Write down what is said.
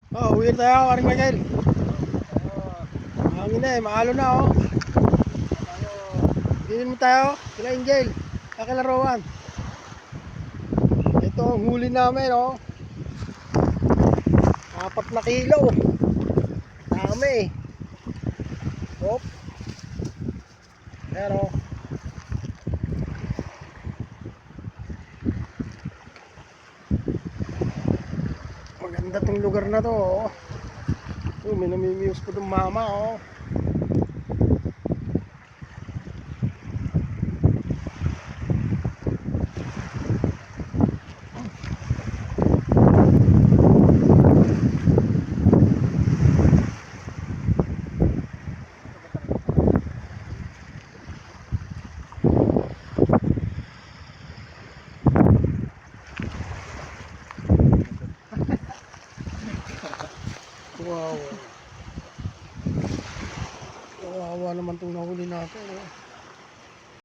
Oh, uwi tayo, Aring Michael. Hangin na eh, maalo na oh. Bilhin mo tayo, kila Angel, kakalaroan. Ito ang huli namin oh. 4 na kilo. Dami. Hop. Ayan oh. Maganda tong lugar na to oh. May namimiyos po itong mama oh. Wow. Kawawa naman itong nahuli natin oh.